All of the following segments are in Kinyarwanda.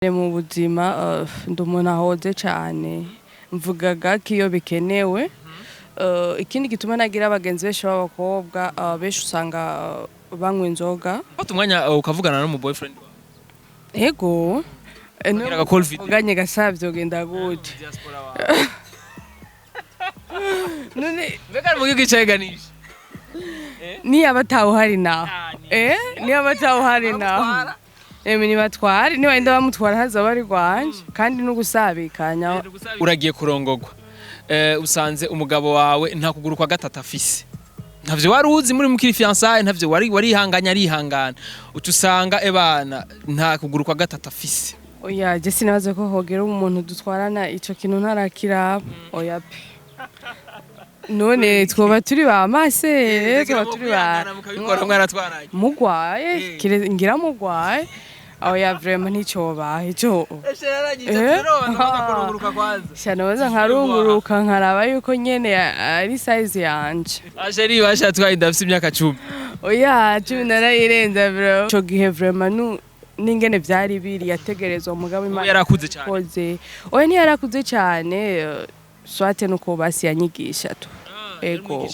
Mu buzima ndi umuntu ahoze cyane mvugaga ko iyo bikenewe ikindi gituma nagira abagenzi benshi b'abakobwa benshi usanga banywa inzoga fata umwanya ukavugana no mu boyfriend wawe yego Ngira call video uganye gasavyo genda gute none mbega mu gihe cyaganisha ni abatawuhari naho ni abatawuhari naho ni batwari ni wenda bamutwara haza bari gwanje kandi no gusabikanya uragiye kurongogwa usanze umugabo wawe nta kuguru kwa gatatu afise ntavyo wari uzi muri mukiri fiançailles ntavyo wari ihanganya ari ihangana utusanga ebana nta kuguru kwa gatatu afise oya je sinabaze ko hogera umuntu dutwarana ico kintu ntarakiraba oya pe none twoba turi ba masere twoba turi ba mukabikora mwaratwaranye mugwaye ngira mugwaye oya vraiment nticoba ico shanoza nkarunguruka nkaraba yuko nyene ari size yanje asheri bashatwaye ndafise imyaka 10 oya 10 narayirenza bro ico gihe vraiment ningene vyari biri yategerezwa umugabo imana yarakuze cyane oya ni yarakuze cyane swate nuko basi yanyigisha tu ego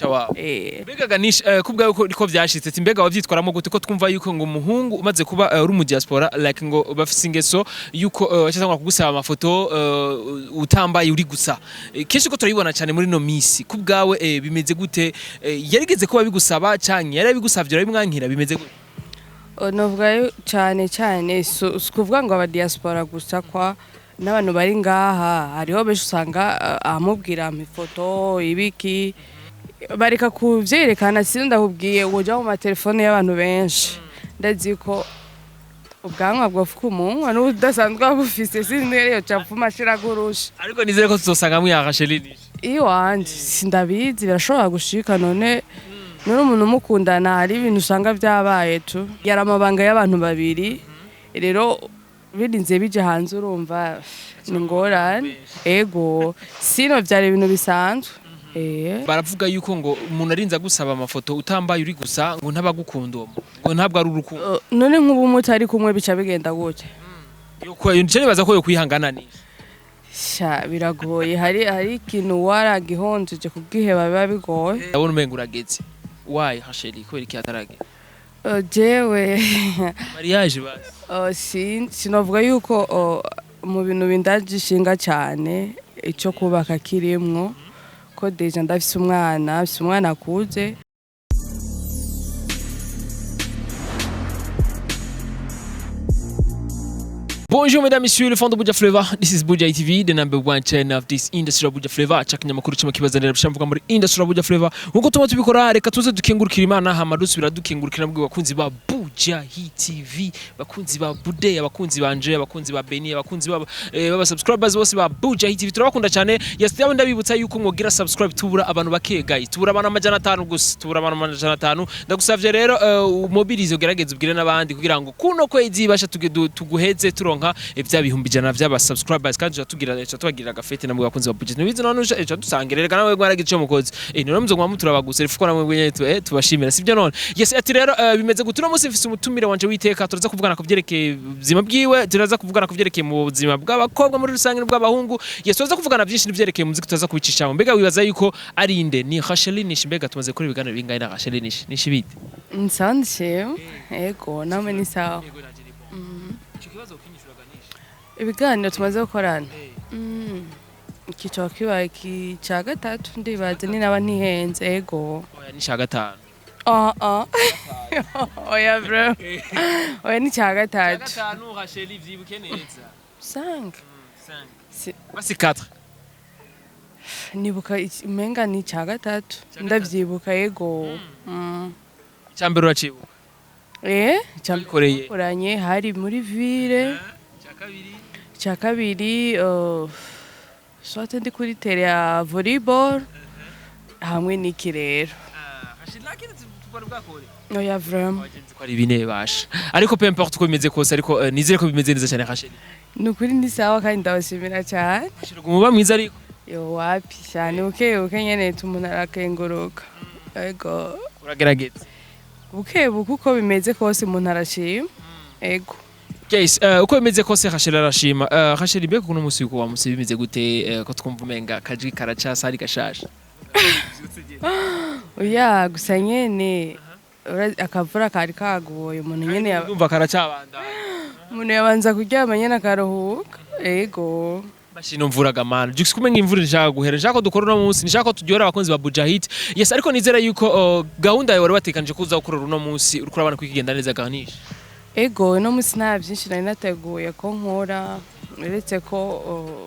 begaganisha kubwa uko vyashitse mbega wavyitwaramo gute ko twumva yuko ngo umuhungu umaze kuba uri mu diaspora like ngo bafise ingeso yuko cyangwa kugusaba amafoto utambaye uri gusa kenshi ko turayibona cyane muri no misi kubwawe bimeze gute yarigeze kuba bigusaba cyane yarabigusavye urabimwankira bimeze gute novuga cyane kuvuga ngo aba diaspora gusa kwa n'abantu bari ngaha hariho benshi usanga amubwira amafoto ibiki bareka kuvyerekana ndahubwiye uja mu matelefone y'abantu benshi ndazi ko ubwanwa bwofuka umunwa n'udasanzwe bufise sinere capfuma shiragurusha ariko nizere ko tuzosanga mwiyakashelinisha iyo wanje sindabizi birashobora gushika none umuntu mukundana hari ibintu usanga vyabaye tu yari amabanga y'abantu babiri rero birinze bije hanze urumva ni ngorane ego sino vyari ibintu bisanzwe baravuga yuko ngo umuntu arinza gusaba amafoto utambaye uri gusa ngo ntabagukunda ngo ntabwo ari urukundo none nk'ubu mutari kumwe bica bigenda gute yuko nje nibaza ko yo kwihangananira sha biragoye hari ikintu waragihonjeje kubwiheba biba bigoye ndabona umenga urageze why hasheli ko iri cyatarage jewe mariage basi sinovuga yuko mu bintu bindajishinga cyane ico kubaka kirimwo ko deja ndafise umwana akuze. Bonjour mesdames, messieurs, le fond de Buja Flavor. This is Buja TV, the number one channel of this industry of Buja Flavor. Chakinyamakuru cyo kibazanira bishamvuga muri industry of Buja Flavor. Nkuko tuma tubikora reka tuze dukengurukira Imana hama dusubira dukengurukira nabwo bakunzi ba Buja TV, bakunzi ba Bude, abakunzi banje, abakunzi ba Beni, abakunzi baba subscribers bose ba Buja TV. Turabakunda cyane. Yes, yawe ndabibutsa yuko mwogira subscribe tubura abantu bake guys. Tubura abantu amajana 5 gusa. Tubura abantu amajana 5. Ndagusavye rero mobilize ugerageze ubwire n'abandi kugira ngo kuno kwezi basha tuguheze turonka ivya bihumbi jana vy'aba subscribers kandi tubagira agafete namwe bakunze ba budget nibize none ejo dusangerereka nawe gwaragice cyo mukozi none muzongwa muturabaguse rifuko namwe gwenye tubashimira sivyo none yes ati rero bimeze gutura musi mfise umutumire wanje witeka turaza kuvugana kuvyerekeye buzima bwiwe turaza kuvugana kuvyerekeye mu buzima bw'abakobwa muri rusange n'ubw'abahungu yes turaza kuvugana byinshi n'ivyerekeye muziki turaza kubicisha mbega wibaza yuko ari inde ni Hashelinisha mbega tumaze kuri bigana bingaye na Hashelinisha nishibite nsandse ego namwe ni sawa ibiganiro tumaze gukorana ikico kibaye kica gatatu ndibaze ni naba ntihenze ego oya ni ca gatanu oya bro oya ni ca gatatu gatanu Hasheli vyibuke neza 5 basi 4 nibuka umenga ni ca gatatu ndavyibuka ego cyambere uracibuka cyambikoreye uranye hari muri ville cha kabiri sote ndi kuri tere ya volleyball hamwe n'iki rero oya vraiment kwari bine basha ariko peu importe ko bimeze kose ariko nizere ko bimeze neza cyane Hasheli nukuri ndi sawa kandi ndabashimira cyane umuba mwiza ariko yo wapi cyane uke nyene tumuntu arakenguruka ego uragerageza buke uko bimeze kose umuntu arashima ego Guys, uko bimeze kose Rachel arashima. Rachel ibe kuno musi uko wamusi bimeze gute ko twumva umenga kaji karacasa ari gashasha. Oya gusa nyene akavura kari kaguye umuntu nyene Ndumva karacabanda. umuntu yabanza kuryama nyene akaruhuka. Ego. Bashino mvuraga man. Jukisi kumenga imvura nshaka guhera. Nshaka ko dukora uno munsi, nshaka ko turyora abakunzi ba Buja Hit. Yes, ariko nizera yuko gahunda yawe wari watekanije kuza gukora uno munsi uriko urabana kwikigenda neza ganisha. Ego no munsi nta byinshi nari nateguye ko nkora uretse ko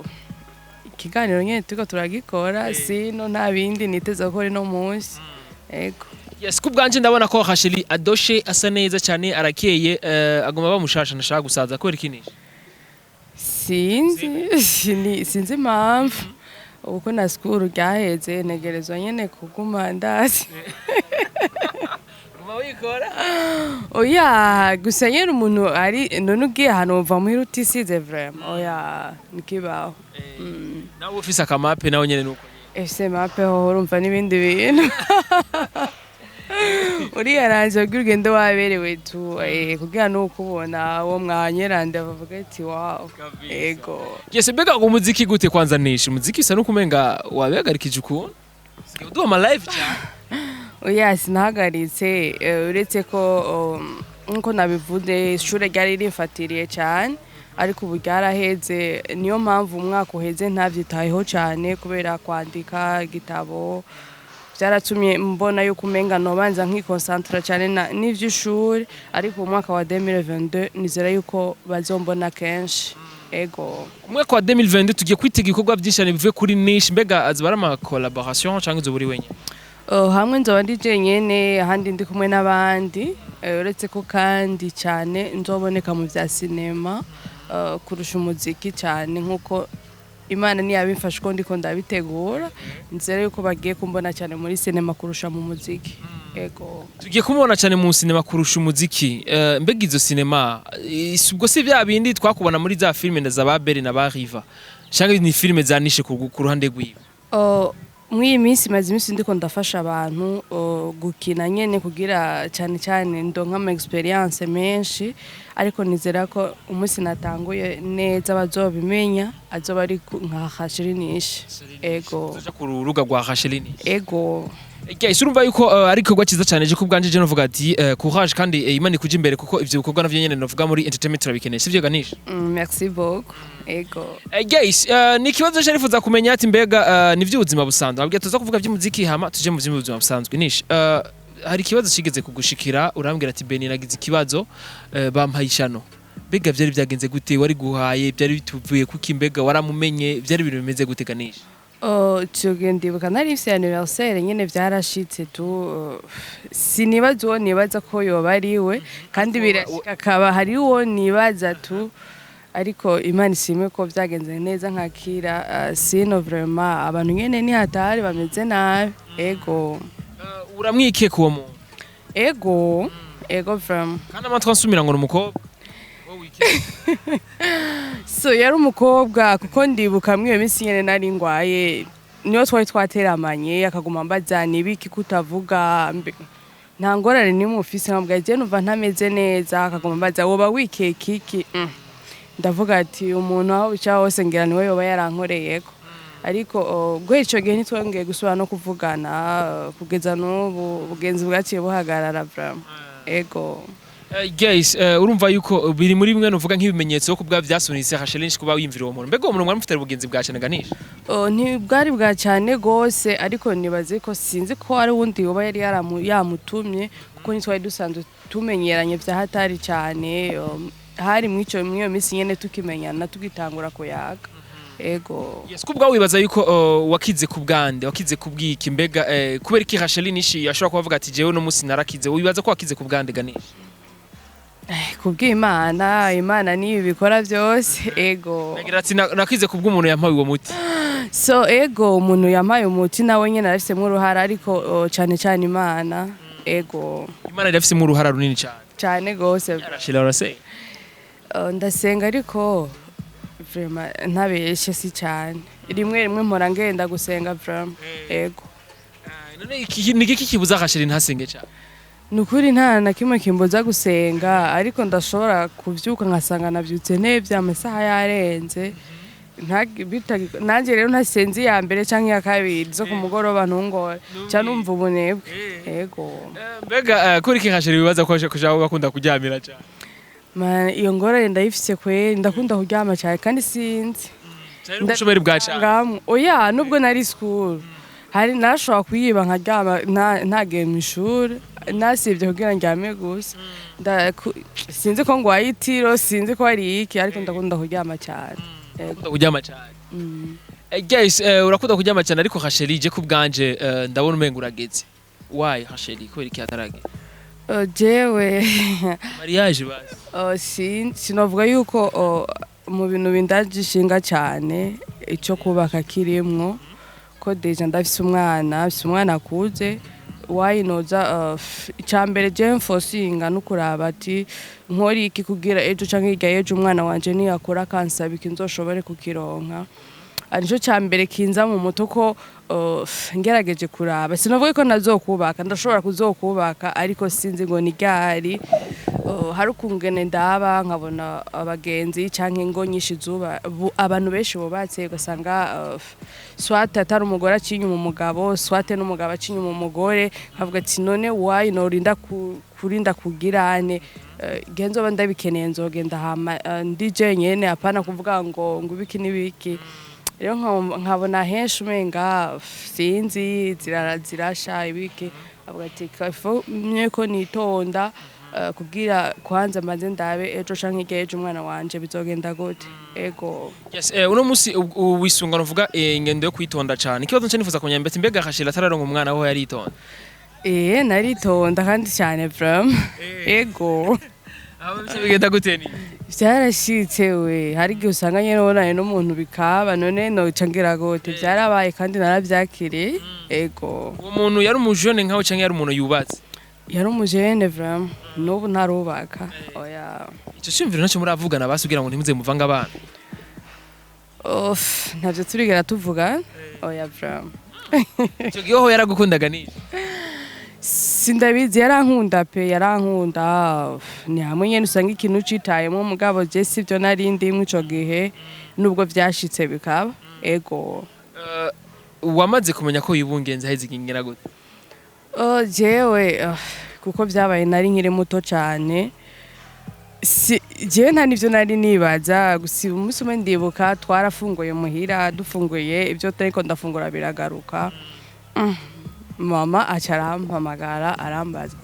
ikiganiro nyene turiko turagikora sino nta bindi niteze gukora no munsi. Ego. Yes, kubwanje ndabona ko Rachel adoshe asa neza cyane arakeye agomba bamushasha nashaka gusaza ko rikinisha. Sinzi impamvu uko na school ryaheze negerezwa nyene kuguma ndazi. Wikora? Oya gusa nyene umuntu ari none ugiye ahantu uva muhira utisize vraiment. Oya nikibaho. Nawe ufise akamape nawe nyene nuko. Ese mape ho urumva n'ibindi bintu. Uriya aranje urugendo waberewe tu kugira nuko ubona uwo mwanyerande bavuga ati wow. Ego. Yes, mbega umuziki gute kwanza nisha? Umuziki usa nuko umenga wabihagarikije ukuntu? Uduha ama live cyane. Oya sinahagaritse uretse ko nko nabivuze ishure ryari rimfatiriye cyane ariko ubu ryaraheze niyo mpamvu umwaka uheze ntavyitayeho cyane kubera kwandika igitabo byaratumye mbona yuko umenga nobanza nkikonsantra cyane n'ivy'ishuri ariko umwaka wa 2022 nizera yuko bazombona kenshi. Ego. Umwaka wa 2022 tugiye kwitega ibikorwa byinshi bivuye kuri niche mbega azibara ama collaboration cyangwa zo buri wenyine. Hamwe nzoba ndi jenyene ahandi ndi kumwe n'abandi uretse ko kandi cyane nzoboneka mu bya sinema kurusha umuziki cyane nkuko Imana niyabimfasha ko ndiko ndabitegura nzere yuko bagiye kumbona cyane muri sinema kurusha mu muziki. Ego. Tugiye kumubona cyane mu sinema kurusha umuziki. Mbega izo sinema ubwo si bya bindi twakubona muri za filime za Babeli na Bariva. Cyangwa ni filime zanishe ku ruhande rwiwe. Mwi minsi mazi minsi ndiko ndafasha abantu gukina nyene kugira cyane ndonka ama experience menshi ariko nizera ko umunsi natanguye neza bazobimenya azoba ari nka Rachelinisha. Ego. Tuja ku rubuga rwa Rachelinisha. Ego. Guys, urumva yuko ari igikorwa cyiza cyane je kubwanje je novuga ati courage kandi Imana ikuje imbere kuko ivyo bikorwa navyo nyene novuga muri entertainment turabikeneye sivyo ganisha. Merci beaucoup. Ego. Guys, ni kibazo cyarifuza kumenya ati mbega nivyo ubuzima busanzwe. Abwiye tuza kuvuga by'umuziki hama tuje mu by'ubuzima busanzwe nisha. Hari kibazo kigeze kugushikira urambwira ati Beni nagize ikibazo bampayishano. Mbega byari byagenze gute wari guhaye byari bituvuye kuki mbega waramumenye byari ibintu bimeze gute ganisha. Tugendibuka nari ifise anniversaire nyene vyarashitse tu sinibaza uwo nibaza ko yoba ariwe kandi birashika kaba hari uwo nibaza tu ariko Imana ishimwe ko vyagenze neza nkakira sino vraiment abantu nyene ni hatari bameze nabi. Ego. Uramwike kuwo muntu? Ego vraiment. Kandi amatwa nsumira ngo Umukobwa. So yari umukobwa kuko ndibuka mwe minsi nyene nari ngwaye niyo twari twateramanye akaguma mbazana ibiki kutavuga nta ngorane ni mu Ufise nkabwa je numva ntameze neza akaguma mbaza woba wikeka iki ndavuga ati umuntu aho bica hose ngira niwe yoba yarankoreyeko ariko guhera ico gihe ntitwongeye gusubira no kuvugana kugeza n'ubu bugenzi bwaciye buhagarara vraiment. Ego. Guys, urumva yuko biri muri bimwe novuga nk'ibimenyetso ko bwa byasunitse Rachelinisha kuba wimvira uwo muntu. Mbega uwo muntu mwari mufite ubugenzi bwa cyane ganisha? Ntibwari bwa cyane gose ariko nibaze ko sinzi ko ari wundi yoba yari yamutumye kuko nitwari dusanzwe tumenyeranye vya hatari cyane hari mwico mwiyo minsi nyene tukimenyana tugitangura kuyaga. Ego. Yes, kubwa wibaza yuko wakize kubwande wakize kubwiki mbega kubera iki Rachelinisha yashobora kuvuga ati jewe no musi narakize wibaza ko wakize kubwande ganisha? Imana ni bikora byose. Ego. Nagira ati nakize kubw'umuntu yampaye uwo muti. So ego umuntu yampaye umuti nawe nyene arafisemo uruhara ariko cyane Imana. Ego. Imana irafisemo uruhara runini cyane gose. Rachel urase? Ndasenga ariko vraiment ntabeshe si cyane. Rimwe mpora ngenda gusenga vraiment. Ego. None iki kibuza Rachel ntasenge cyane? nukuri nta na kimwe kimbuza gusenga ariko ndashobora kuvyuka nkasanga navyutse nevye amasaha yarenze nanjye rero ntasenzi ya mbere canke ya kabiri zo ku mugoroba ntungore ca numva ubunebwe yego mbega kuri iki nkashira ibibaza ko kuja bakunda kuryamira cyane iyo ngorane ndayifise kweri ndakunda kuryama cyane kandi sinzi ubushomeri bwa cyane oya nubwo nari school hari nashobora kuyiba nkaryama ntagiye mu ishuri nasibye kugira ndyame gusa sinzi ko ngo wayitiro sinzi ko ari iki ariko ndakunda kuryama cyane kuryama cyane guys urakunda kuryama cyane ariko hasheri je kubganje ndabona umenga urageze why hasheri ko iki atarage jewe mariage basi sinovuga yuko mu bintu bindajishinga cyane icyo kubaka kirimwo ko deja ndafise umwana akuze wayinoza icambere je mfosinga nukuraba ati nkori iki kugira ejo canke hirya ejo umwana wanje niyakora kansaba ikinzoshobore kukironka arico cambere kinza mu muto ko ngerageje kuraba sinovuga ko nazokubaka ndashobora kuzokubaka ariko sinzi ngo ni ryari hari ukungene ndaba nkabona abagenzi canke ingo nyinshi zuba abantu benshi bubatse ugasanga swate atari umugore acinyuma umugabo swate n'umugabo acinyuma umugore nkavuga ati none why norinda kurinda kugirane genzo ndabikeneye nzogenda hama ndije nyene apana kuvuga ngo ngubiki nibiki rero nkabona henshi umenga sinzi zirasha ibiki avuga ati kafo myeko nitonda kubwira kwanza maze ndabe ejo canke igeje umwana wanje bizogenda gute ego yes uno musi wisungana uvuga ingendo yo kwitonda cyane ikibazo nce nifuza kumenya mbete mbega hashira tararonka umwana aho yaritonda naritonda kandi cyane from ego abo bigenda gute ni byarashitse we hari gihe usanga nyene wonaye n'umuntu bikaba none no cangira gute byarabaye kandi naravyakire ego uwo muntu yari umujone nkaho canke yari umuntu yubatse yari umujene vraiment n'ubu ntarubaka oya icyo cyumviro nacyo muravugana basugira ngo ntimuze muvanga abana ntavyo turigera tuvuga oya vraiment icyo gihe ho yaragukundaga ni sindabizi yarankunda ni hamwe nyene usanga ikintu citayemo mugabo je sivyo narindi mwico gihe nubwo vyashitse bikaba ego wamaze kumenya ko yibungenze hezigingera gute jewe kuko vyabaye nari nkiri muto cyane jewe nta nivyo nari nibaza gusiba umunsi umwe ndibuka twarafunguye muhira dufunguye ibyo tariko ndafungura biragaruka mama acarampamagara arambaza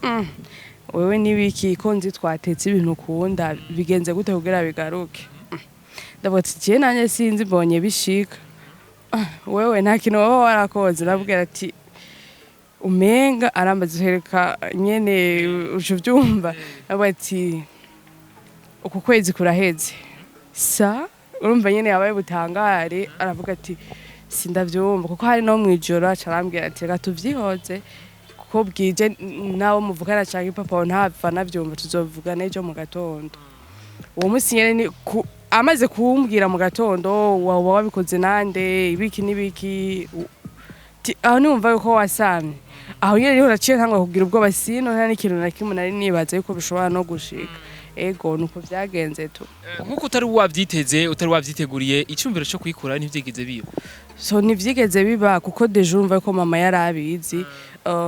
wewe nibiki ko nzi twatetse ibintu ukunda bigenze gute kugira bigaruke ndavuga ati jewe nanye sinzi mbonye bishika wewe nta kintu waba warakoze nabwira ati umenga arambaza hereka nyene uvyumva ndavuga ati uku kwezi kuraheze urumva nyene yabaye butangare aravuga ati sindavyumva kuko hari no mwijoro acarambwira ati reka tuvyihoze kuko bwije nawo muvugana canke papa ntapfa navyumva tuzovugana ejo mu gatondo uwo musi nyene amaze kumbwira mu gatondo wabikoze nande ibiki nibiki aho numva yuko wasamye aho nyene rero naciye ntangwa kugira ubwoba sino nta n'ikintu na kimwe nari nibaza yuko bishobora no gushika ego nuko vyagenze tu nkuko utari wavyiteze utari wavyiteguriye icyumviro cyo kwikura ntivyigeze biba ntivyigeze biba kuko deje urumva ko mama yarabizi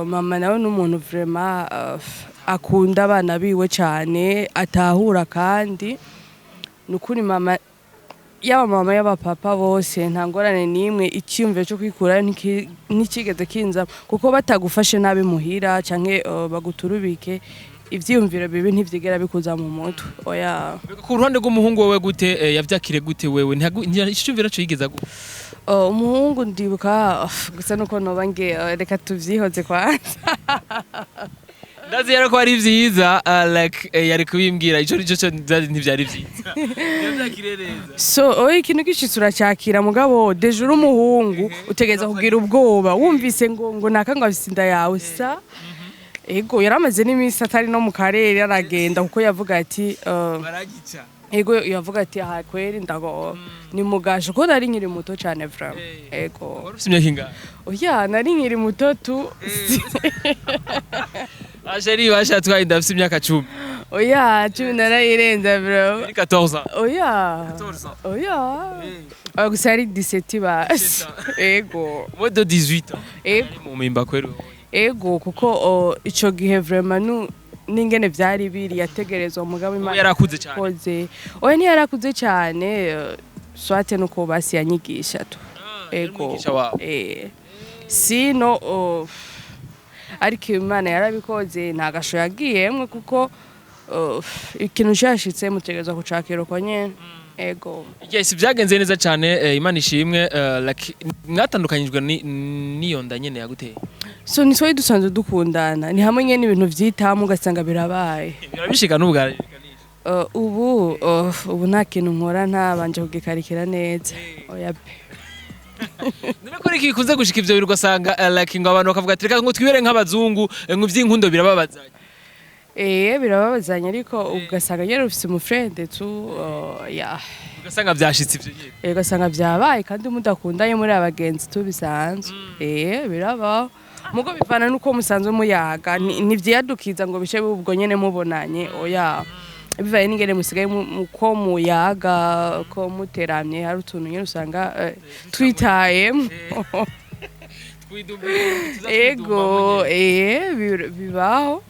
mama nawe n'umuntu vraiment akunda abana biwe cyane atahura kandi nukuri mama mama y'abapapa bose nta ngorane nimwe icyumviro cyo kwikura ntikigeze kinza kuko batagufashe nabi muhira canke baguturubike ivyiyumviro bibi ntivyigera bikuza mu mutwe oya ku ruhande rw'umuhungu wewe gute yavyakire gute wewe icyumviro cyo yigeza gute umuhungu ndibuka gusa nuko noba reka tuvyihoze kwanza ndazi yari ko ari vyiza like yari kubimbwira ico ntivyari vyiza yavyakire neza ikintu gishitse uracyakira mugabo deje uri umuhungu utegeza kugira ubwoba wumvise ngo nakanga afise inda yawe ego yaramaze n'iminsi atari no mu karere aragenda kuko yavuga ati baragica ego yavuga ati aha kweri ndago ni mugasho ko nari nkiri muto cyane vraiment ego warufise imyaka ingahe oya nari nkiri muto tu Asheri bashatse kwa ndafise imyaka 10. Oya, 10 narayirenza bro. 14 ans. Oya. 14 ans. Oya. Gusa ari 17 basi. Ego. Moi de 18 ans. Ego. Mu mimba kwero. Ego kuko ico gihe vraiment n'ingene vyari biri yategerezwa umugabo Imana. Yarakuze cyane. Koze. Oya ntiyarakuze cyane. Swate nuko basi yanyigisha tu. Ego. Sino ariko Imana yarabikoze nta gasho yagiyemwe kuko ikintu cyashitse mutegereza kucakira uko nyene. Ego. Yes, byagenze neza cyane Imana ishimwe mwatandukanyijwe niyo nda nyene yaguteye. So ni soyi dusanzwe dukundana ni hamwe nyene ibintu vyitamu ugasanga birabaye. Birabishika n'ubwa ubu nta kintu nkora ntabanje kugikarikira neza. Oya pe. Niko riki kuze gushika ivyo birugo sanga like ngo abantu bakavuga ati reka ngo twibere nk'abazungu ngo vy'inkundo birababazanya. Birababazanya ariko ugasanga nyene ufise umufrende tu ya. Ugasanga vyashitse ivyo nyene. Ugasanga vyabaye kandi mudakundanye muri abagenzi tu bisanzwe. Biraba. Mugo bivana nuko musanzwe muyaga nivyiyadukiza ngo bice ubwo nyene mubonanye oya. Bivaye n'ingene musigaye ko muyaga ko muteramye hari utuntu nyene usanga twitaye. Ego bibaho.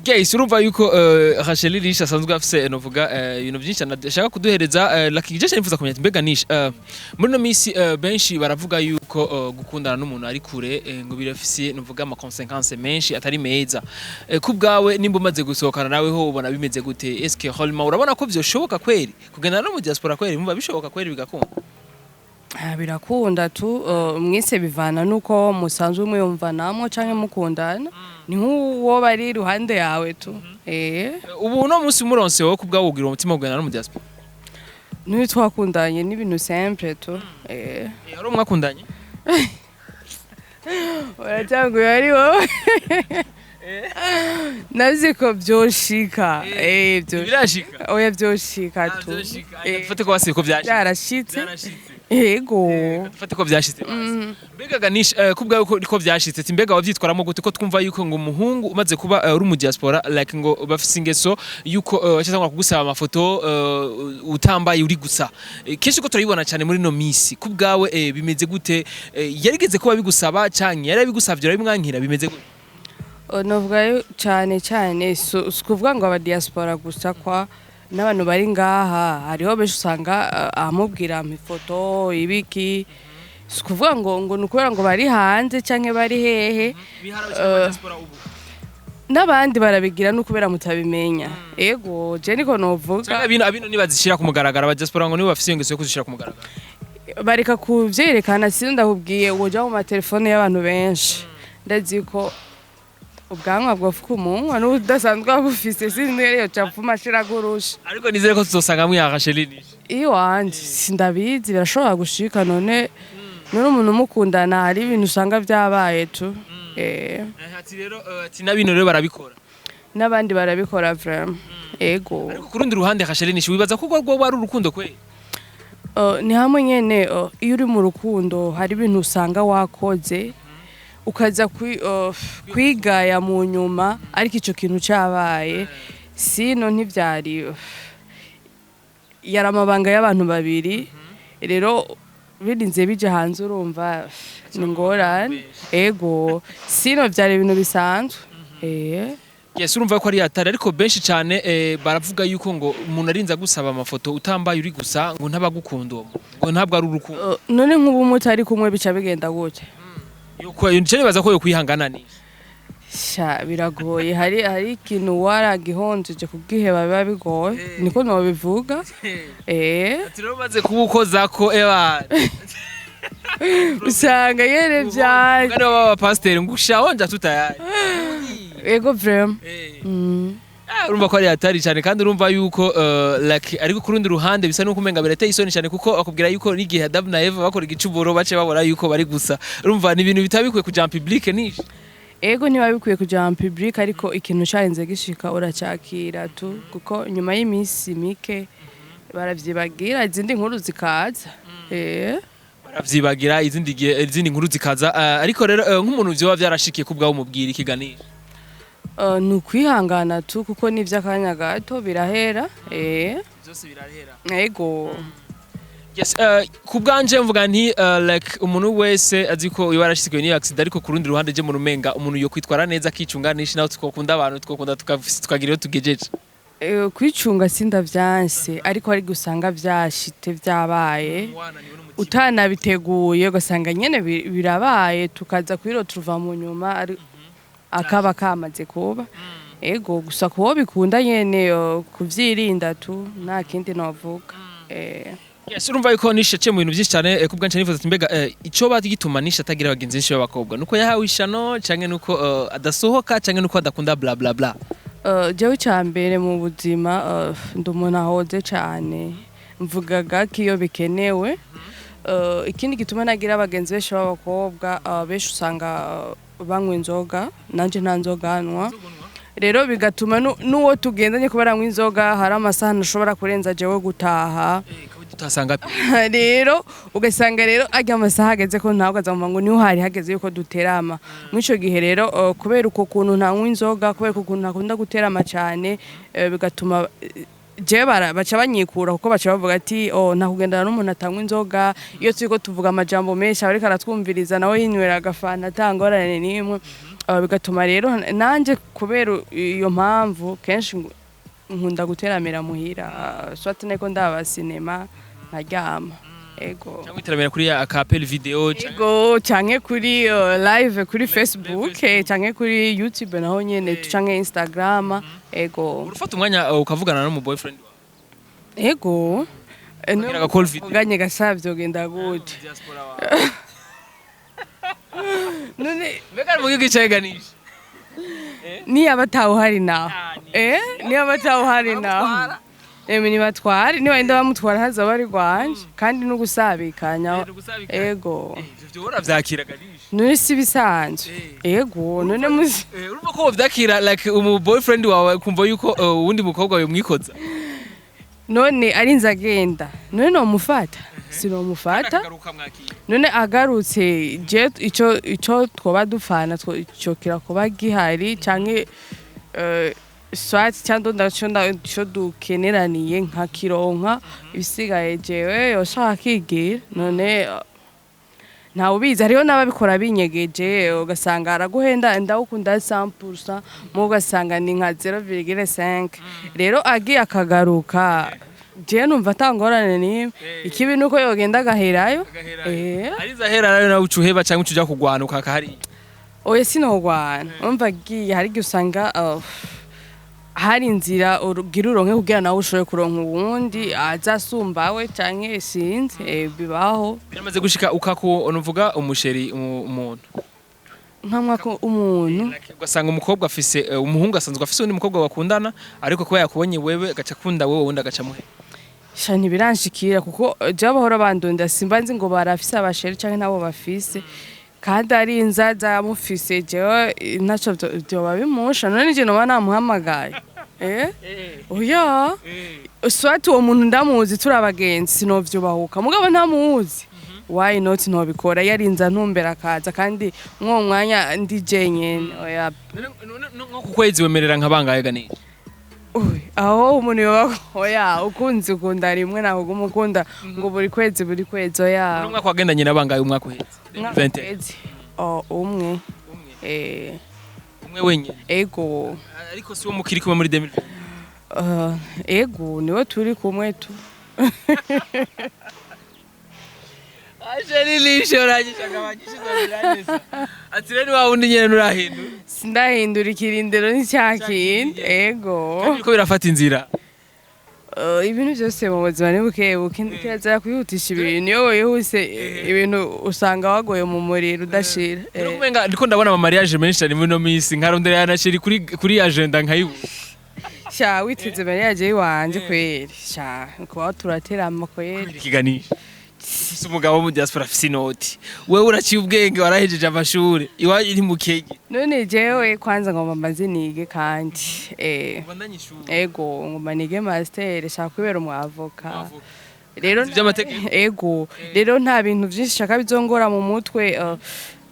Guys urumva yuko Rachel Risha asanzwe afise novuga ibintu byinshi ndashaka kuduhereza lakije nifuza kumenya mbega nisha muri no misi benshi baravuga yuko gukundana n'umuntu ari kure ngo birafise novuga ama consequences menshi atari meza kubgawe nimba umaze gusohokana nawe ho ubona bimeze gute eske holma urabona ko vyoshoboka kweri kugendana no mu diaspora kweri mumva bishoboka kweri bigakunda birakunda tu mwese bivana nuko musanzwe muyumva namwe canke mukundana ni nk'uwo bari ruhande yawe tu. Ubu no munsi muronse wo kubgawo ugira umutima kugenda no mu diaspora ni twakundanye n'ibintu simple tu. Ari umwakundanye Uratangu yari wowe. Naziko byoshika birashika oya byoshika tu. Fate ko wasiko byarashitse. Ego. Fate ko byashitse basi. Mbega ganisha kubgawe ko byashitse mbega wavyitwaramo gute ko twumva yuko ngo umuhungu umaze kuba uri mu diaspora like ngo bafise ingeso yuko cyangwa kugusaba amafoto utambaye uri gusa kenshi ko turabibona cyane muri no misi kubgawe bimeze gute yarigeze kuba bigusaba cyane yarabigusavye urabimwankira bimeze gute novuga cyane kuvuga ngo aba diaspora gusa kwa n'abantu bari ngaha hariho benshi usanga amubwira ifoto ibiki kuvuga ngo nukubera ngo bari hanze canke bari hehe n'abandi barabigira nukubera mutabimenya. Ego je niko novuga abino nibazishira ku mugaragara aba diaspora ngo nibo bafise ingeso yo kuzishira ku mugaragara bareka kuvyerekana sindahubwiye woja mu matelefone y'abantu benshi ndaziko ubwanwa bwofuka umunwa n'udasanzwe bufise sinere capfuma ashira gurusha ariko nizere ko tuzosanga mwiyakashelinisha iyo wanje sindabizi birashobora gushika none umuntu mukundana hari ibintu usanga vyabaye tu. Ati rero ati nabino rero barabikora n'abandi barabikora vraiment. Ego ariko kurundi ruhande Rachelinisha wibaza ko rwo bari urukundo kwe ni hamwe nyene iyo uri mu rukundo hari ibintu usanga wakoze ukaza kwigaya mu nyuma ariko ico kintu cabaye sino ntivyari yaramabanga y'abantu babiri rero birinze bije hanze urumva ni ngorane. Ego sino vyari ibintu bisanzwe. Yes urumva ko ari atari ariko benshi cyane baravuga yuko ngo umuntu arinza gusaba amafoto utambaye uri gusa ngo ntabagukunda ngo ntabwo ari urukundo none nk'ubu mutari kumwe bica bigenda gute yuko nje baza ko yo kwihanganani sha biragoye hari ikintu waragihonjeje kubwiheba biba bigoye niko no bivuga. Ati rero maze kubukoza ko usanga yere byaje kandi baba pasteur ngushahonja tutayari. Ego vraiment. Urumva ko ari atari cyane kandi urumva yuko like ariko kurundi ruhande bisa nuko umenga birateye isoni cyane kuko akubwira yuko n'igihe Adam na Eva bakora igicuburo bace babora yuko bari gusa urumva ni ibintu bitabikwiye kuja public nishi. Ego ntibabikwiye kuja public ariko ikintu cyarenze gishika uracakira tu kuko nyuma y'imisi mike baravyibagira izindi nkuru zikaza. Baravyibagira izindi nkuru zikaza ariko rero nk'umuntu vyo byarashikiye kubgaho umubwira ikiganisha ni ukwihangana tu kuko n'ivy'akanya gato birahera byose birahera ego yes ku bwanje mvuga nti like umuntu wese azi ko iba yarashizwe ni accident ariko ku rundi ruhande je mu rumenga umuntu yo kwitwara neza akicunganisha naho twokunda abantu twokunda tukagira iyo tugejeje kwicunga sindavyanse ariko ari gusanga vyashite vyabaye utanabiteguye ugasanga nyene birabaye tukaza kwiro tuva mu nyuma akaba kamaze kuba ego gusa kuwo bikunda nyene kuvyirinda tu nta kindi novuga yes urumva yuko nisha cye mu bintu byinshi cyane ku bwanje nifuza mbega ico bagituma nisha atagira abagenzi benshi b'abakobwa nuko yahawe ishano canke nuko adasohoka canke nuko adakunda bla bla bla jewe cyambere mu buzima ndi umuntu ahoze cyane mvugaga ko iyo bikenewe ikindi gituma nagira abagenzi benshi b'abakobwa benshi usanga banywa inzoga nanje nta nzoga nywa rero bigatuma n'uwo tugendanye kubera anywa inzoga hari amasaha ntashobora kurenza jewe gutaha tutasanga rero ugasanga rero ajya amasaha ageze ko ntawe ukazamuva ngo niho hari hageze yuko duterama mw'ico gihe rero kubera uko kuntu ntanywa inzoga kubera uko kuntu ntakunda guterama cyane bigatuma je baca banyikura kuko baca bavuga ati ntakugendana n'umuntu atanywa inzoga iyo turiko tuvuga amajambo menshi ariko aratwumviriza nawe yinywera agafana atangorane n'imwe bigatuma rero nanje kubera iyo mpamvu kenshi nkunda guteramira muhira swati neko ndaba sinema nkaryama ego cyangwa iteramira kuri akapel video ego canke kuri live kuri Facebook canke kuri YouTube naho nyene canke Instagram ego urufata umwanya ukavugana no mu boyfriend wawe ego ngira call video uganye gasavyo genda gute none mbega mu gihe cyaganisha ni abataho hari naho ni abataho hari naho ni batwari ni wenda bamutwara haza bari gwanje kandi no gusabikanya ego ivyo uravyakira ganisha none si bisanzwe ego none muzi urumva ko vyakira like umu boyfriend wawe kumva yuko uwundi mukobwa we mwikoza none arinze agenda none no mufata sinomufata none agarutse je ico twoba dufana ico kirakuba gihari canke swati cyangwa ndaco dukeneraniye nka kironka ibisigaye jewe yoshaka kigira none ntawe ubizi hariho n'ababikora binyegeje ugasanga araguhenda ndawukunda 100% mu ugasanga ni nka 0,5 rero agiye akagaruka je numva atangorane ni ikibi nuko yogenda gaherayo ariza herayo na ucuheba cyangwa ucuja kugwana ukakahari oye sinogwana umva giye hari gusanga hari inzira urugira uronke kugira nawe ushobore kuronka uwundi azasumbawe canke sinzi bibaho biramaze gushika ukako unuvuga umusheri umuntu nkamwako umuntu ugasanga umukobwa afise umuhungu asanzwe afise undi mukobwa bakundana ariko kuba yakubonye wewe agaca kunda wewe wundi agaca muhe shani biranshikira kuko je bahora bandonda simba nzi ngo barafise abasheri canke nabo bafise kandi ari inzaza mufise jewe naco byo babimusha none je no banamuhamagaye oya swati uwo muntu ndamuzi turabagenzi sinovyubahuka mugabo ntamuzi why not nobikora yarinza ntumbera akaza kandi mwo mwanya ndi jenyene oya nko kukwezi wemerera nkabangaye gane aho umuntu yoba oya ukunzi ukunda rimwe naho gumukunda ngo buri kwezi oya umwaka wagendanye nabangaye umwaka uhetse 20 umwe umwe wenyine ego ariko si wo mukiri kuba muri 2020 ego niwe turi kumwe tu Ajeli lishora gishaka bagishiza biraneza ati rero wawundi nyene nurahindura sindahindura ikirindiro n'icyakindi ego kandi ko birafata inzira ibintu byose mu buzima ni bukebuke kirazira kwihutisha ibintu iyo wihuse ibintu usanga wagoye mu muriro udashira umenga ndiko ndabona ama mariage menshi cyane muri no minsi nkarondera yanashiri kuri agenda nkayibu sha witeze mariage yiwanje kweri sha kuba turaterama kweri ikiganisha si umugabo mu diaspora afise inoti wewe uraciye ubwenge warahejeje amashuri iwaje iri mu kege none jewe kwanza ngomba mbaze nige kandi ego ngomba nige master shaka kwibera umwavoka rero ego rero nta bintu byinshi shaka bizongora mu mutwe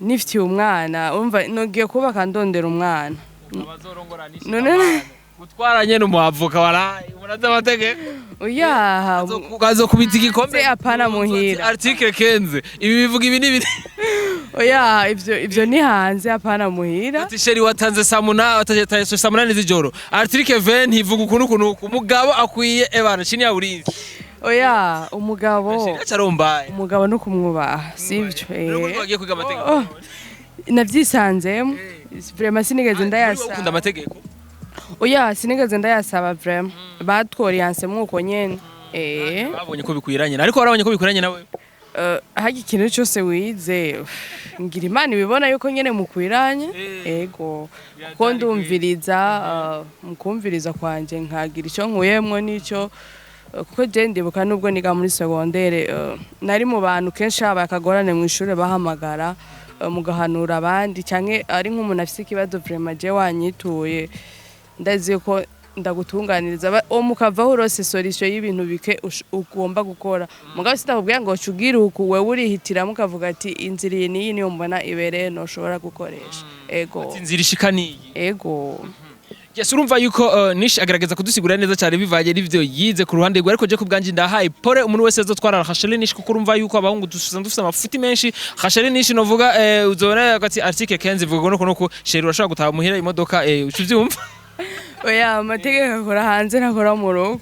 nifitiye umwana umva nogiye kubaka ndondera umwana abazorongoranisha none gutwaranye n'umuavoka waraye muraza amategeko oya ukazokubita igikombe Se apana muhira. article 15 ibi bivuga ibi n'ibiri oya ivyo ni hanze apana muhira ati sheri watanze saa munani z'ijoro article 20 ivuga ukuntu umugabo akwiye ebana chini ya ulinzi oya umugabo acarombaye umugabo no kumwubaha sivyo rero bagiye kwiga amategeko navyisanzemo vraiment sinigeze ukunda ndayasaba amategeko oya sinigeze ndayasaba vraiment batworiyanse mwuko nyene babonye ko bikwiranye ariko warabonye ko bikwiranye nawe hagi ikintu cyose wize ngira imana ibibona yuko nyene mukwiranye ego kuko ndumviriza mukumviriza kwanje nkagira icyo nkuyemwo n'icyo kuko je ndibuka nubwo niga muri secondaire nari mu bantu kenshi habaye akagorane mu ishure bahamagara mugahanura abandi canke ari nk'umuntu afise ikibazo vraiment je wanyituye ndazi ko ndagutunganiriza mukavaho urose solution y'ibintu bike ugomba gukora mugabo sitakubwira ngo cugira uku wewe urihitira mukavuga ati inzira iyi niyi niyo mbona ibereye no ushobora gukoresha ego inzira ishikaniye ego yes urumva yuko nishi agaragaza kudusigura neza cyane bivaye n'ivyo yize ku ruhande rwe ariko je kubganje ndahaye pore umuntu wese azotwara khashele nishi kuko urumva yuko abahungu dufite amafuti menshi khashele nishi novuga uzobona ati article 15 ivuga nuko sheri urashobora gutaha muhira imodoka ucuvyumva oya amategeko akora hanze nakora mu rugo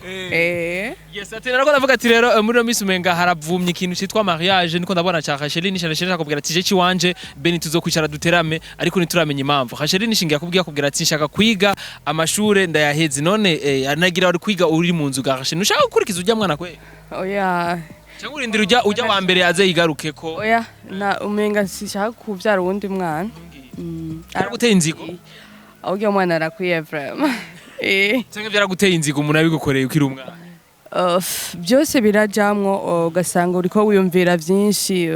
yes ati narako ndavuga ati rero muri no misi umenga haravumye ikintu cyitwa mariage niko ndabona cha khashele nishi arashaka kubwira ati je ciwanje beni tuzokwicara duterame ariko nituramenya impamvu khashele nishi ngiye kubwira ati nshaka kwiga amashure ndayaheze none anagira uri kwiga uri mu nzu gashene ushaka gukurikiza ujya mwana kwe oya cyangwa urindira ujya wa mbere aze yigaruke ko oya na umenga sishaka kuvyara uwundi mwana araguteye inzigo ahubwo mwana arakwiye vraiment cyangwa byaraguteye inzigo umuntu abigukoreye ukiri umwana byose birajamwo ugasanga uriko wiyumvira byinshi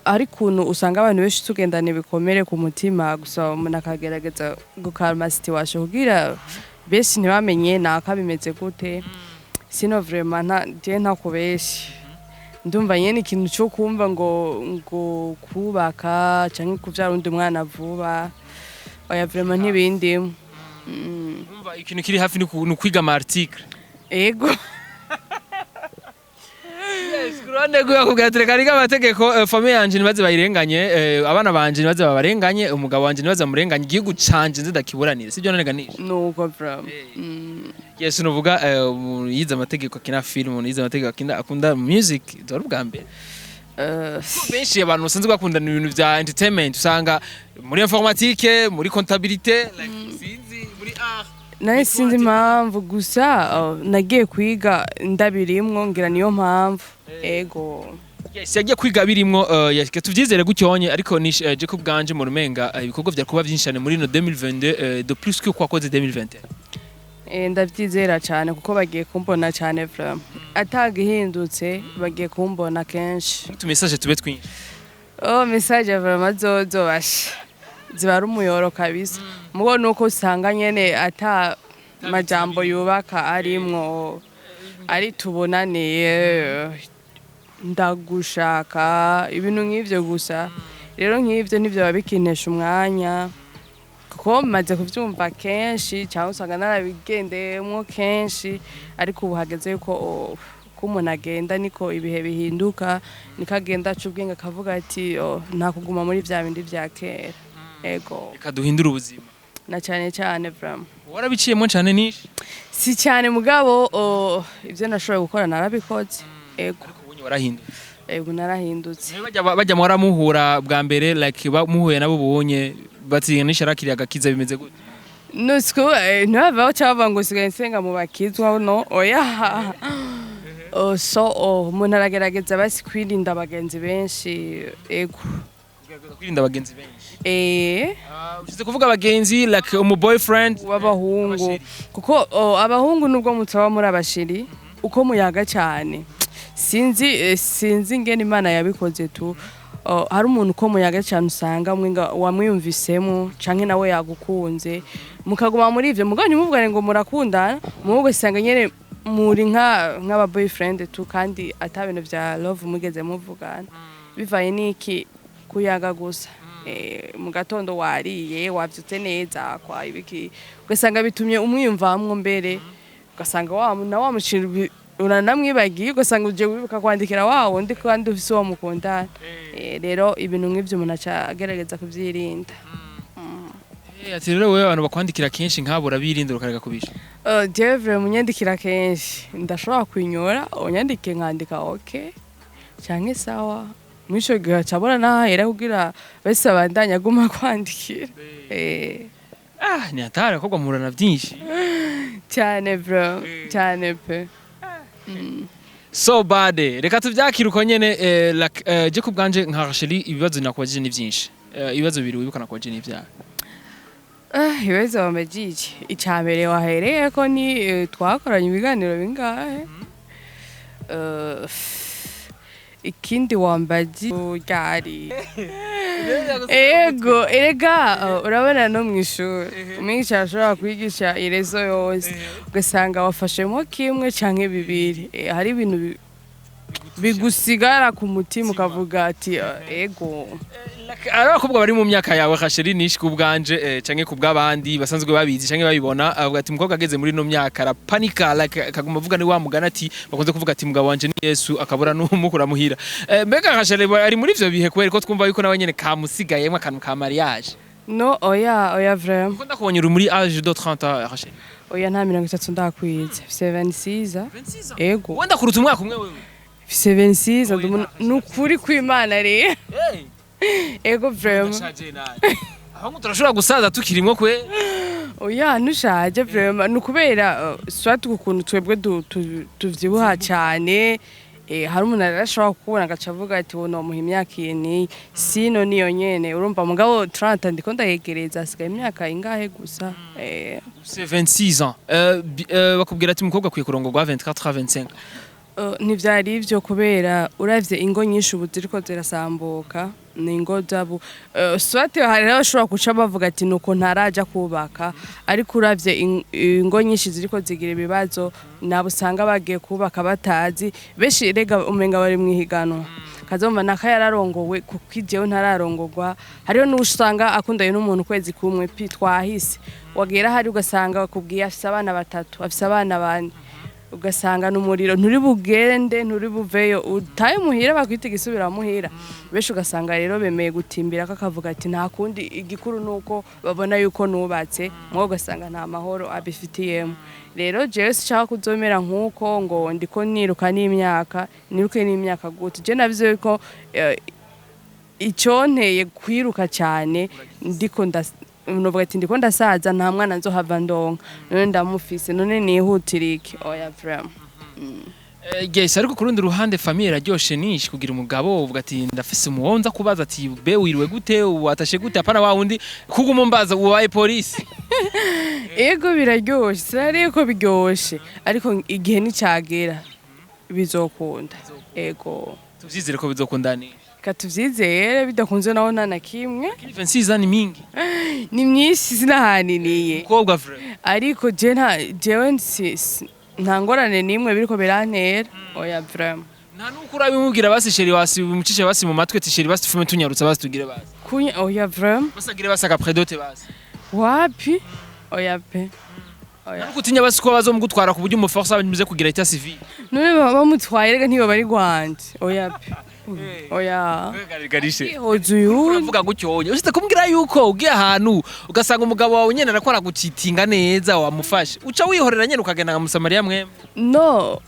ari kuntu usanga abantu benshi tugendana ibikomere ku mutima gusa umuntu akagerageza gukalma situation kugira besi ntibamenye naka bimeze gute sino vraiment nta kubeshi ndumva nyene ikintu cyo kumva ngo kubaka cyangwa kuvyara undi mwana vuba oya vraiment ntibindi umva ikintu kiri hafi ni kwiga ama article ego yes kurande guya kugatereka ari amategeko famille yanje nibaze bayirenganye abana banje nibaze babarenganye umugabo wanje nibaze amurenganye igihugu canje nzidakiburanire sibyo naneganisha nuko vraiment yes nuvuga yize amategeko akina film yize amategeko akunda music dore ubwa mbere benshi abantu basanzwe bakundana ibintu vya entertainment usanga muri informatique muri comptabilité like sinzi muri art naye sinzi impamvu gusa nagiye kwiga ndabirimwo ngira niyo mpamvu ego yes yagiye kwiga birimwo tuvyizere gucyonye ariko ni Jacob Ganje mu rumenga ibikorwa vya kuba byinshane muri no 2022 de plus que quoi cause 2021 ndabyizera cyane kuko bagiye kumbona cyane vraiment atagihindutse bagiye kumbona kenshi tu message tube twinshi message vraiment zozobasha ziba ari umuyoro kabisa mubo nuko usanga nyene ata majambo yubaka arimwo ari tubonaniye ndagushaka ibintu nk'ivyo gusa rero nk'ivyo nivyo babikinesha umwanya kuko maze kuvyumva kenshi cyangwa usanga narabigendeyemo kenshi ariko ubu hageze yuko umuntu agenda niko ibihe bihinduka niko agenda aca ubwenge akavuga ati nta kuguma muri vya bindi vya kera ego reka duhindura ubuzima na cyane cyane vraiment warabiciyemo cyane nishi si cyane mugabo ivyo nashoboye gukora narabikoze ego ariko ubunye warahindutse ego narahindutse bajya mwaramuhura bwa mbere like bamuhuye nabo ubunye batinya nisharakiriye agakiza bimeze gute nusko ntibavaho cyangwa ngo sigaye nsenga mu bakizwa no oya umuntu aragerageza basi kwirinda abagenzi benshi ego kwirinda abagenzi benshi ushyize kuvuga abagenzi like boyfriend w'abahungu kuko abahungu nubwo mutaba muri abashiri uko muyaga cyane sinzi ingene Imana yabikoze tu hari umuntu uko muyaga cyane usanga wamwiyumvisemo canke nawe yagukunze mukaguma muri ivyo mugani muvugane ngo murakundana muwe usanga nyene muri nk'aba boyfriend tu kandi atabintu vya love mugeze muvugana bivaye niki kuyaga gusa mu gatondo wariye wavyutse neza kwa ibiki ugasanga bitumye umwiyumvamwo mbere ugasanga wa mushira uranamwibagiye ugasanga uje wibuka kwandikira wawo ndi kandi ufise uwo mukundana rero ibintu nk'ivyo umuntu agerageza kuvyirinda ati rero wewe abantu bakwandikira kenshi nkabura birinda ukareka kubisha Jevre munyandikira kenshi ndashobora kwinyora unyandike nkandika okay canke sawa mwisho gihe cabona nahera kugira bese bandanya aguma kwandikira ni atari kogwa murana byinshi cyane bro cyane pe so bade reka tuvyakira uko nyene je kubwanje nka Racheli ibibazo nakwaje ni byinshi ibibazo biri wibuka nakwaje ni vya ibibazo wamejije icambere wahereye ko ni twakoranye ibiganiro bingahe ikindi wambaji ryari ego erega urabona no mwishuri umwigisha ashobora kwigisha irezo yose ugasanga wafashemo kimwe canke bibiri hari ibintu bigusigara ku mutima ukavuga ati ego abakobwa bari mu myaka yawe Racheli nishi kubwanje canke kubw'abandi basanzwe babizi canke babibona avuga ati umukobwa ageze muri no myaka arapanika akaguma avuga ni wa mugana ati bakunze kuvuga ati mugabo wanje ni Yesu akabura n'umukura muhira mbega Racheli ari muri ivyo bihe kweri ko twumva yuko nawe nyene kamusigayemo akantu ka mariage no oya vraiment ko ndakubonye uri muri âge de 30 ans Racheli oya nta 30 ndakwize 26 ego wenda kuruta umwaka umwe wewe 26 nukuri kw'Imana rero ego vraiment aho turashobora gusaza tukirimwo kwe oya nushaje vraiment nukubera swat ukuntu twebwe tuvyibuha cyane hari umuntu arashobora kubona agacavuga ati wono muha imyaka ni sino niyo nyene urumva mugabo 30 ndiko ndayegereza asigaye imyaka ingahe gusa c'est 26 ans bakubwira ati umukobwa kwiye kurongorwa 24 25 ntivyari ivyo kubera uravye ingo nyinshi ubu ziriko zirasambuka ni ingo zabo swate hari bashobora kuca bavuga ati nuko ntaraja kubaka ariko uravye ingo nyinshi ziriko zigira ibibazo nabo usanga bagiye kubaka batazi beshi rega umenga bari mwihiganwa kazomba naka yararongowe kuko ijewe ntararongorwa hariyo n'usanga akundaye n'umuntu kwezi kumwe twahise wagera hari ugasanga bakubwiye afise abana batatu afise abana bane ugasanga n'umuriro nturi bugende nturi buveyo utaye muhira bakwita igisubira muhira besho ugasanga rero bemeye gutimbira kakavuga ati nta kundi igikuru nuko babona yuko nubatse mwo ugasanga nta mahoro abifitiyemo rero jewe sichaka kuzomera nkuko ngo ndiko niruka n'imyaka gute je navyo yuko iconteye kwiruka cyane ndiko novuga ati ndiko ndasaza nta mwana nzohava ndonka none ndamufise none nihutirike oya vraiment yes ariko kurundi ruhande famille raryoshe nishi kugira umugabo uvuga ati ndafise umuwonza kubaza ati be wiriwe gute watashe gute apana wa wundi kuguma mbaza ubaye police ego biraryoshe sari ko biryoshe ariko igihe nicagera bizokunda ego tuvyizere ko bizokundani katuvyizere bidakunze naho nana kimwe 26 ni mingi ni myinshi sinahaniniye umukobwa frère ariko jewe nta ngorane nimwe biriko birantera oya vraiment nta nuko urabimubwira basi sheri wasi umucishe basi mu matwe ati sheri basi fume tunyarutsa basi tugire basi kunya oya vraiment basagire basi après dote basi wapi oya pe oya nuko utinya basi ko bazomugutwara ku buryo umuforce abanyuze kugira état civil none bamutwaye rega ntibo bari gwanje oya pe oya garishe uravuga gucyonye usite kumbwira yuko ugiye ahantu ugasanga umugabo wawe nyene arakora gucitinga neza wamufashe uca wihorera nyene ukagenda nka Musamariya mwemwe no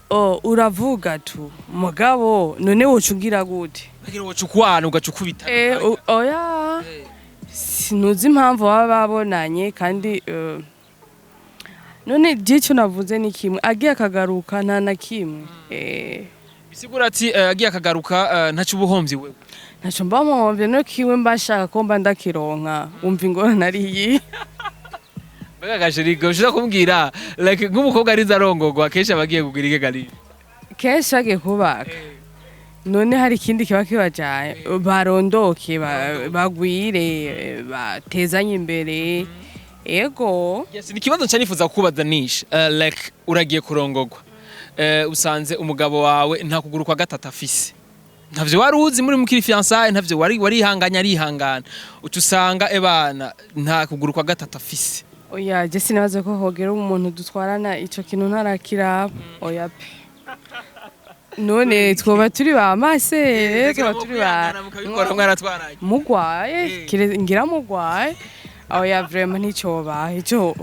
uravuga tu mugabo none wocugira gute agira wocukwana ugacukubita oya sinuzi impamvu baba babonanye kandi none gico navuze ni kimwe agiye akagaruka nta na kimwe bisigura ati agiye akagaruka ntacu ubuhomvyi wewe ntacu mbamuhomvye no kiwe mbashaka ko mba ndakironka wumva ingorane ariyi mbega gashirigo ushaka kumbwira like nk'umukobwa ariza arongorwa kenshi abagiye kugira iki gari kenshi agiye kubaka none hari ikindi kiba kibajaye barondoke bagwire batezanye imbere ego yes ni kibazo cyanifuza kubaza nishi like uragiye kurongorwa usanze umugabo wawe nta kuguru kwa gatatu afise ntavyo wari uzi muri mukiri fiançailles ntavyo warihanganya arihangana utusanga ebana nta kuguru kwa gatatu afise. Oya je sinabaze ko hogera umuntu dutwarana ico kintu ntarakiraba. Oya pe. None twoba turi ba masere twoba turi ba mukabikora mwaratwaranye mugwaye ngira mugwaye. Oya vraiment nticoba ico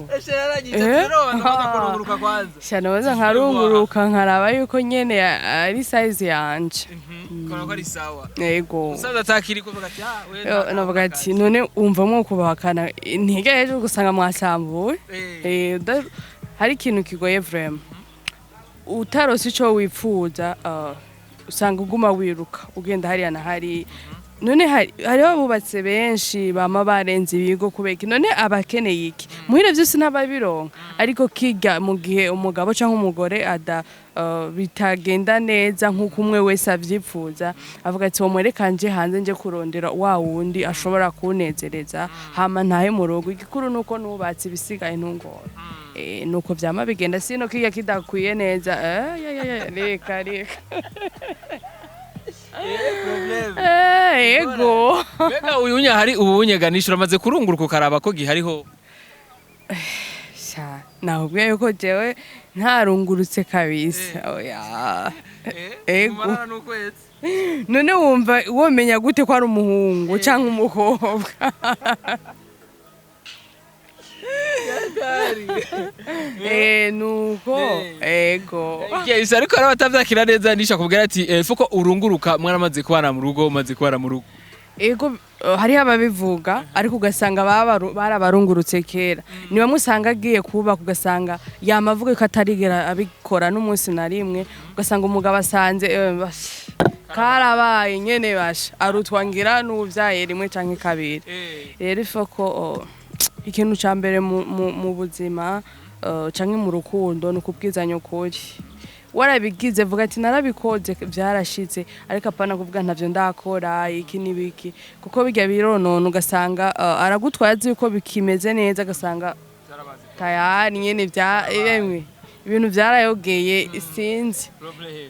shanoza nkarunguruka nkaraba yuko nyene ari size yanje. Kora ko ari sawa. Yego. Usaza takiri ko bagati we navuga ati none umva mwo kubahakana ntigeje gusanga mwasambuwe. Hari ikintu kigoye vraiment. Utarose ico wipfuza usanga uguma wiruka ugenda hariya na hari. None hariho abubatse benshi bama barenze ibigo kubeka none abakeneye iki muhire byose n'ababironka ariko kiga mu gihe umugabo cyangwa umugore bitagenda neza nk'uko umwe wese avyipfuza avuga ati mwerekanje hanze nje kurondera wa wundi ashobora kunezereza hama ntahe mu rugo igikuru nuko nubatse bisigaye ntungora nuko vyama bigenda sino kiga kidakwiye neza reka Ego. Mbega uyunya hari ubunyeganisha uramaze kurunguruka ukaraba ko gihariho. Sha nahubwiye yuko jewe ntarungurutse kabisa. Oya. Ego. None wumva womenya gute ko ari umuhungu canke umukobwa? Nuko ego. Yes, ariko arabatavyakira neza nisha kubwira ati fuko urunguruka mwaramaze kubana mu rugo maze kubana mu rugo. Ego hari ababivuga ariko ugasanga barabarungurutse kera. Ni bamwe usanga agiye kuba kugasanga yamavuga ko atarigera abikora n'umunsi na rimwe ugasanga umugabo asanze karabaye nyene basha arutwangira n'uvyaye rimwe canke kabiri. Rero fuko ikintu ca mbere mu buzima canke mu rukundo nukubwizanya ukuri warabigize vuga ati narabikoze byarashize ariko apana kuvuga ntavyo ndakora iki nibiki kuko bijya bironona ugasanga aragutwaza yuko bikimeze neza gasanga tayari nyene emwe ibintu byarayogeye isinzi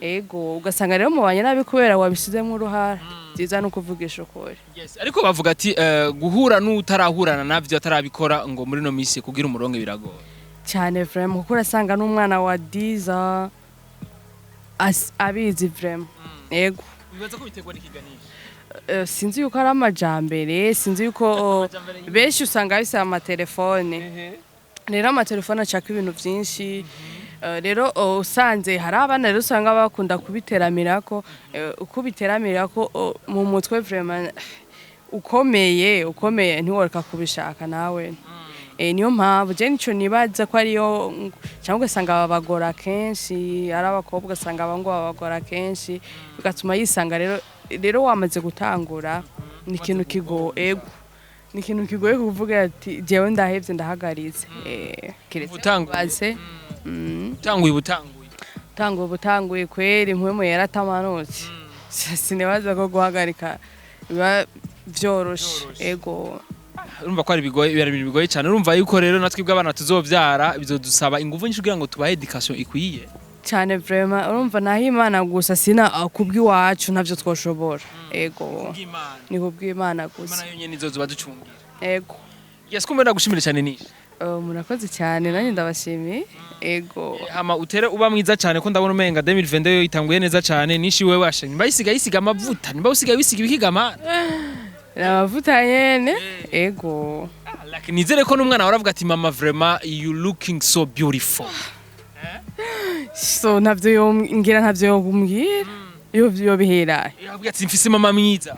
ego ugasanga rero mubanye nabi kubera wabishizemo uruhara byiza no kuvugisha ukuri. Yes, ariko bavuga ati guhura n'utarahurana navyo atarabikora ngo muri no misi kugira umurongo biragoye cyane vraiment kuko urasanga n'umwana wa 10 ans abizi vraiment. Ego bibaza ko bitegwa n'ikiganisha sinzi yuko ari amajambere sinzi yuko benshi usanga bisa amatelefone rero amatelefone acaka ibintu byinshi rero usanze hari abana rero usanga bakunda kubiteramirako mu mutwe vraiment ukomeye ntiworeka kubishaka nawe. Niyo mpamvu je nico nibaza ko ariyo cyangwa ugasanga babagora kenshi ari abakobwa ugasanga abango babagora kenshi bigatuma yisanga rero wamaze gutangura ni ikintu kigoye kuvuga ati jewe ndahevye ndahagaritse utanguye kweri impwemu yaratamanutse sinibaza ko guhagarika biba vyoroshe. Ego urumva ko ari ibintu bigoye cyane urumva yuko rero natwe bw'abana tuzovyara bizodusaba ingufu nyinshi kugira ngo tubahe education ikwiye cyane vraiment urumva naho Imana gusa sina kubw'iwacu ntavyo twoshobora. Ego ni kubw'Imana gusa Imana yonyene izozuba ducungira. Ego yes kumbe ndagushimira cyane nisha murakoze cyane nanjye ndabashimiye. Ego hama utere uba mwiza cyane ko ndabona umenga 2022 yo itanguye neza cyane nishi wewe washenye bayisiga amavuta nimba usigaye wisiga ibikigama amavuta nyene. Ego lakini nizere ko n'umwana waravuga ati mama vraiment you looking so beautiful. So ntavyo yombwira yo bihera yavuga ati mfise mama mwiza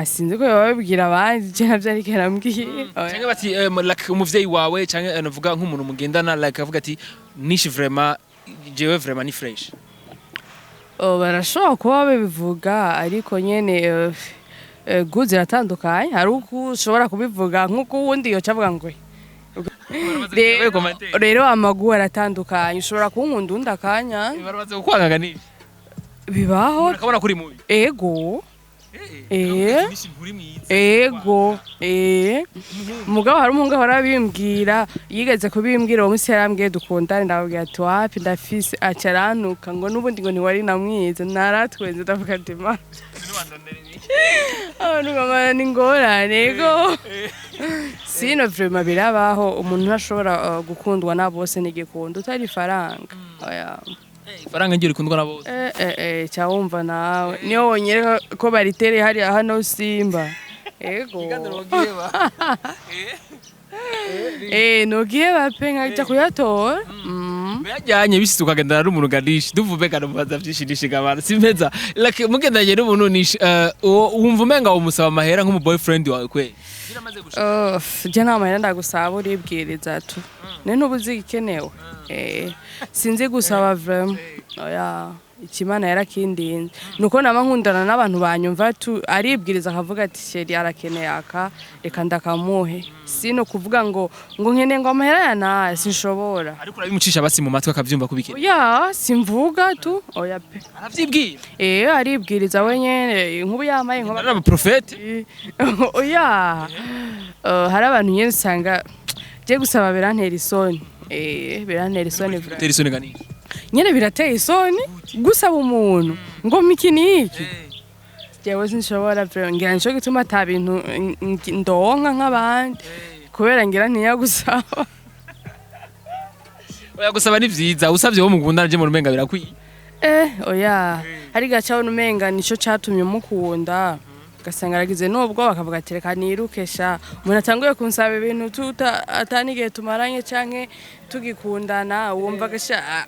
sinzi ko babibwira abandi je ntavyo ariko arambwiye cyangwa bati like umuvyeyi wawe cyangwa anavuga nk'umuntu mugendana like avuga ati nishi vraiment jewe vraiment ni fresh. Barashobora kuba babivuga ariko nyene guzi ratandukanye hari uko ushobora kubivuga nk'uko wundi yo cavuga ngo rero amagu aratandukanye ushobora kunkunda undakanya barabaze gukwangaganisha bibaho ukabona kuri mubi. Ego ego mugabo hari umuhungu ahora bimbwira yigeze kubimbwira uwo munsi yarambwiye dukundane ndababwira ati wapi ndafise aca arantuka ngo n'ubundi ngo ntiwari namwiza naratwenze ndavuga ati ma abantu nkamara ni ingorane ego sino vrema birabaho umuntu ntashobora gukundwa na bose n'igikunda utari faranga oya faranga ngiye rikundwa na bose cyawumva nawe niyo wonyere ko baritere hari hano Simba ego nogiye bape nkaja kuyatora Byajyanye bishitse ukagenda ari umuntu ganisha duvume kana mubaza vyishirishiga abantu simpeza like mugendanye n'umuntu nishi wumva umenga umusaba amahera nk'umu boyfriend wawe kwe je nta mahera ndagusaba uribwiriza tu ne ntubuzi ikenewe sinzi gusaba vraiment oya ikimana yarakindinze nuko nama nkundana n'abantu banyumva tu aribwiriza akavuga ati sheri arakeneye aka reka ndakamuhe sino kuvuga ngo nkene ngo amahera yana sinshobora ariko urabimucisha basi mu matwi akavyumva kubikira oya simvuga tu oya pe aravyibwira aribwiriza wenyene nkubu yamaye nkuba ari abaprofete oya hari abantu nyene usanga je gusaba birantera isoni birantera isoni nyene birateye isoni gusaba umuntu ngo mikiniki jewe sinshobora ngira nico gituma ata bintu ndonka nk'abandi kubera ngira ntiya gusaba oya gusaba ni vyiza usavye wo mukundana je mu rumenga birakwiye oya hari gacaho numenga nico catumye mukunda gasanga aragize nubwo bakavuga ati reka nirukesha umuntu atanguye kunsaba ibintu atanigihe tumaranye canke tugikundana wumva gasha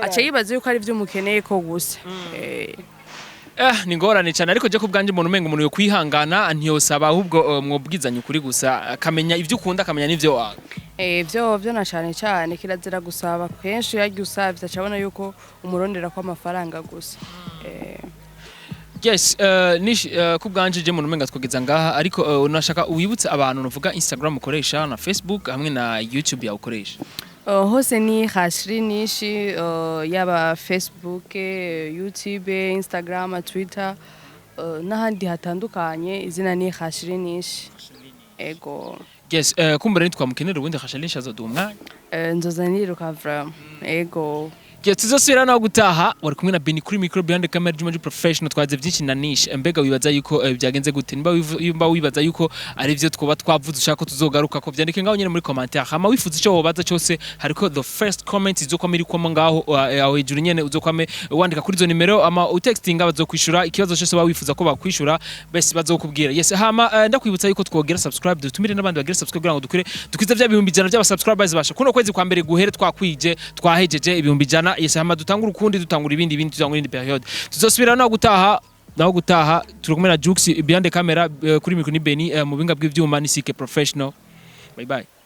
aca yibaza yuko ari vyo mukeneye ko gusa ni ngorane cyane ariko je kubganje umuntu umenga umuntu yo kwihangana ntiyosaba ahubwo mwobwizanye ukuri gusa akamenya ivyo ukunda akamenya n'ivyo wawe vyo na cyane kirazira gusaba kenshi yagiye usavye acabona yuko umurondera ko amafaranga gusa yes kubganje je umuntu umenga twogeza ngaha ariko unashaka uwibutse abantu nuvuga Instagram ukoresha na Facebook hamwe na YouTube ya ukoresha hose ni hashiri nishi yaba Facebook, YouTube, Instagram, Twitter n'ahandi hatandukanye izina ni hashiri nishi ego yes kumbura nitwamukenera ubundi hashiri nishi azodumwa nzozaniruka vraiment ego tuzosubira naho gutaha wari kumwe na Beni kuri micro behind the camera Juma professional twaze byinshi na niche mbega wibaza yuko byagenze gute nimba wibaza yuko ari byo twoba twavuze ushaka ko tuzogaruka ko byandike ngaho nyene muri commentaire hama wifuza icyo wobaza cyose hariko the first comment izokwa iri kwamo ngaho aho hejuru nyene uzokwame wandika kuri zo nimero ama utextinga bazokwishura ikibazo cyose ba wifuza ko bakwishura bese bazokubwira yes hama ndakwibutsa yuko twogera subscribe dutumire n'abandi bagira subscribe kugira ngo dukwize bya bihumbi jana by'aba subscribers basha kuno kwezi kwa mbere guhere twakwije twahejeje ibihumbi jana yes hama dutangura ukundi dutangura ibindi dutangura indi period tuzosubira naho gutaha turikumena Jux behind the camera kuri mikro ni Beni mu binga bw'ivyuma ni Sike professional bye bye.